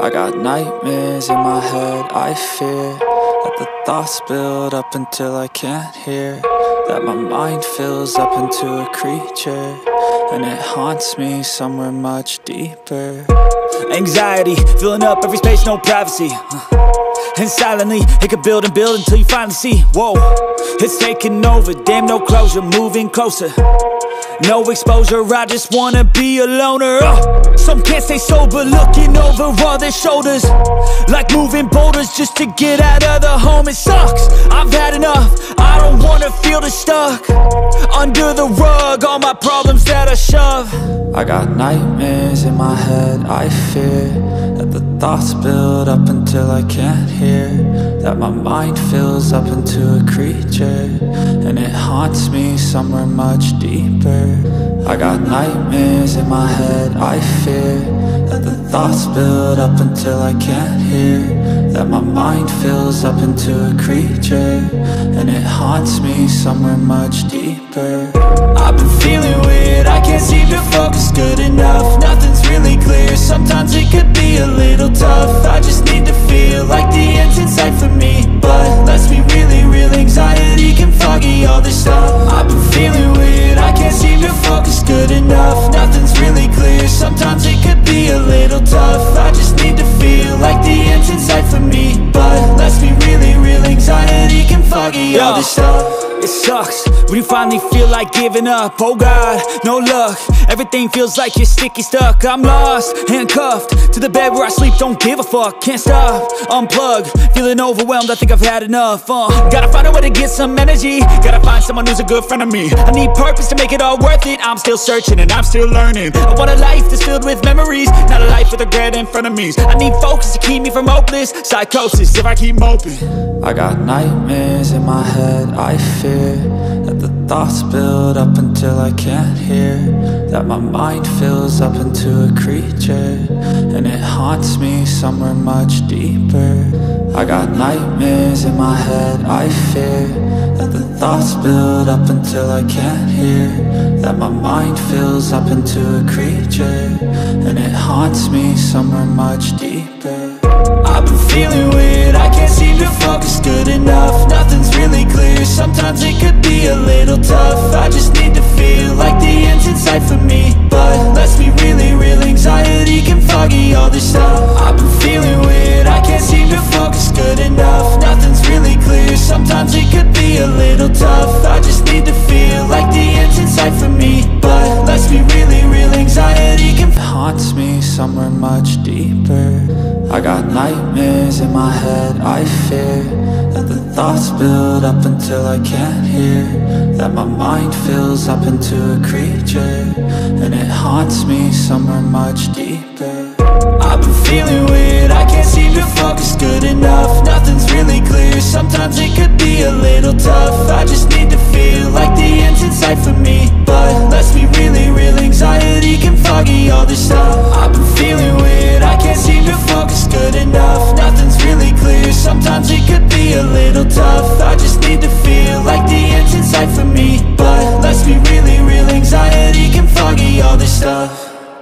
I got nightmares in my head, I fear that the thoughts build up until I can't hear, that my mind fills up into a creature, and it haunts me somewhere much deeper. Anxiety, filling up every space, no privacy, and silently, it could build and build until you finally see, whoa, it's taking over, damn no closure, moving closer. No exposure, I just wanna be a loner. Some can't stay sober, looking over all their shoulders, like moving boulders just to get out of the home. It sucks, I've had enough, I don't wanna feel the stuck under the rug, all my problems that I shove. I got nightmares in my head, I fear that the thoughts build up until I can't hear, that my mind fills up into a creature, and it haunts me somewhere much deeper. I got nightmares in my head, I fear that the thoughts build up until I can't hear, that my mind fills up into a creature, and it haunts me somewhere much deeper. I've been feeling weird, I can't seem to focus good enough, nothing's really clear, sometimes it could be a little tough. I just need to feel like the end's in sight for me, but let's be really real, anxiety can foggy all this stuff. I've been feeling weird, I can't seem to focus good enough, nothing's really clear, sometimes it could be a little tough. I just need to feel like the end's in sight for me, but let's be really real, anxiety can foggy all this stuff. It sucks when you finally feel like giving up. Oh God, no luck, everything feels like you're sticky stuck. I'm lost, handcuffed to the bed where I sleep, don't give a fuck. Can't stop, unplug, feeling overwhelmed, I think I've had enough. Gotta find a way to get some energy, gotta find someone who's a good friend of me. I need purpose to make it all worth it, I'm still searching and I'm still learning. I want a life that's filled with memories, not a life with regret and frenemies. I need focus to keep me from hopeless psychosis if I keep moping. I got nightmares in my head, I fear that the thoughts build up until I can't hear, that my mind fills up into a creature, and it haunts me somewhere much deeper. I got nightmares in my head, I fear that the thoughts build up until I can't hear, that my mind fills up into a creature, and it haunts me somewhere much deeper. I've been feeling weird, I can't seem to focus good enough, nothing's really clear, sometimes it could be a little tough. I just need to feel like the end's in sight for me, but let's be really real, anxiety can foggy all this stuff. I've been feeling weird, I can't seem to focus good enough, nothing's really clear, sometimes it could be a little tough. I just need to feel like the end's in sight for me, but let's be really real, anxiety can haunts me somewhere much deeper. I got nightmares in my head, I fear that the thoughts build up until I can't hear, that my mind fills up into a creature, and it haunts me somewhere much deeper. I've been feeling weird, I can't seem to focus good enough, nothing's really clear, sometimes it could be a little tough. I just need to feel like the end's in sight for me, but let's be really real, anxiety can foggy all this stuff.